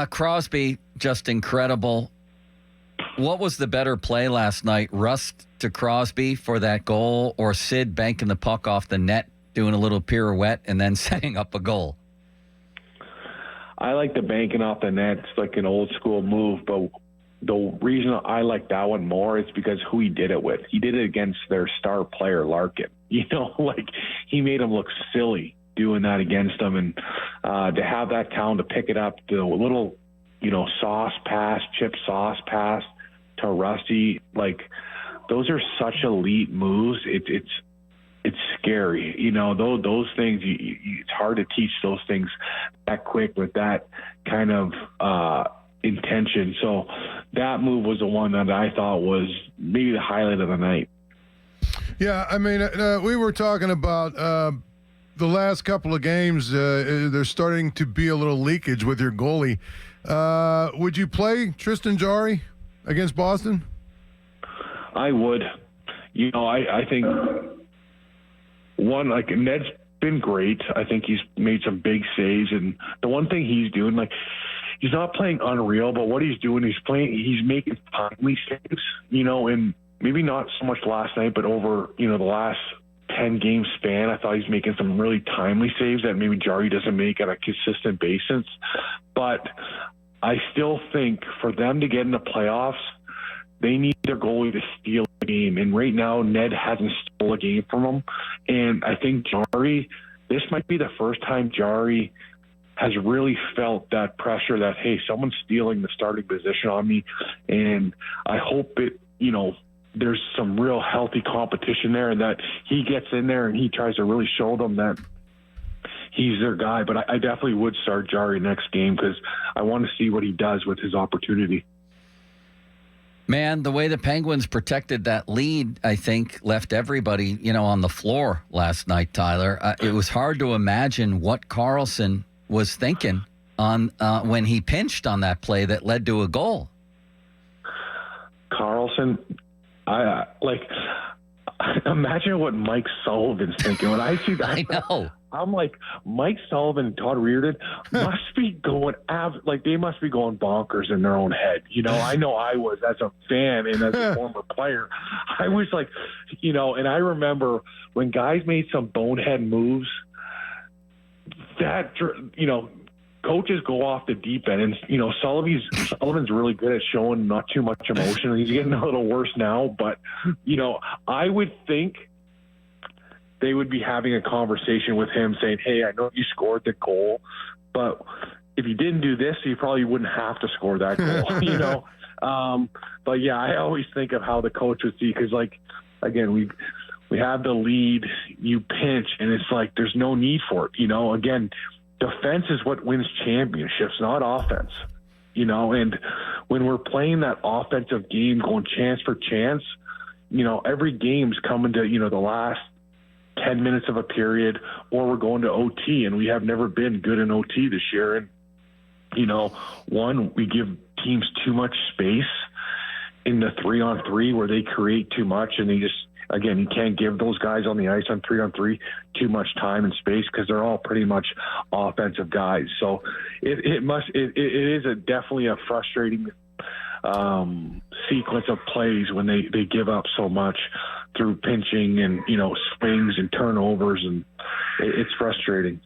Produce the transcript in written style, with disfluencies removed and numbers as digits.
Crosby, just incredible. What was the better play last night? Rust to Crosby for that goal, or Sid banking the puck off the net, doing a little pirouette, and then setting up a goal? I like the banking off the net. It's like an old school move, but the reason I like that one more is because who he did it with. He did it against their star player, Larkin. Like he made him look silly doing that against them, and to have that talent to pick it up, the little, chip sauce pass to Rusty, like those are such elite moves. It's scary, those things. It's hard to teach those things that quick with that kind of intention. So that move was the one that I thought was maybe the highlight of the night. Yeah, I mean, we were talking about the last couple of games. There's starting to be a little leakage with your goalie. Would you play Tristan Jarry against Boston? I would. I think one, like, Ned's been great. I think he's made some big saves, and the one thing he's doing, like, he's not playing unreal, but what he's doing, he's making timely saves, and maybe not so much last night, but over, the last 10-game span, I thought he's making some really timely saves that maybe Jarry doesn't make on a consistent basis. But I still think for them to get in the playoffs, they need their goalie to steal a game. And right now, Ned hasn't stolen a game from him. And I think Jarry, this might be the first time Jarry has really felt that pressure that, hey, someone's stealing the starting position on me. And I hope there's some real healthy competition there, and that he gets in there and he tries to really show them that he's their guy. But I definitely would start Jarry next game because I want to see what he does with his opportunity. Man, the way the Penguins protected that lead, I think, left everybody, on the floor last night, Tyler. It was hard to imagine what Carlson was thinking on when he pinched on that play that led to a goal. Carlson, imagine what Mike Sullivan's thinking. When I see that, I know. I'm like, Mike Sullivan and Todd Reardon must be going they must be going bonkers in their own head. I know I was as a fan and as a former player. I was like, and I remember when guys made some bonehead moves that, coaches go off the deep end, and Sullivan's really good at showing not too much emotion. He's getting a little worse now, but I would think they would be having a conversation with him saying, hey, I know you scored the goal, but if you didn't do this, you probably wouldn't have to score that goal. But yeah, I always think of how the coach would see, because again, we have the lead, you pinch, and it's like there's no need for it. Again, defense is what wins championships, not offense. And when we're playing that offensive game, going chance for chance, every game's coming to, the last 10 minutes of a period, or we're going to OT, and we have never been good in OT this year. And, we give teams too much space in the 3-on-3 where they create too much, and they just, again, you can't give those guys on the ice on 3-on-3 too much time and space because they're all pretty much offensive guys. So it is definitely a frustrating sequence of plays when they give up so much through pinching and swings and turnovers, and it's frustrating.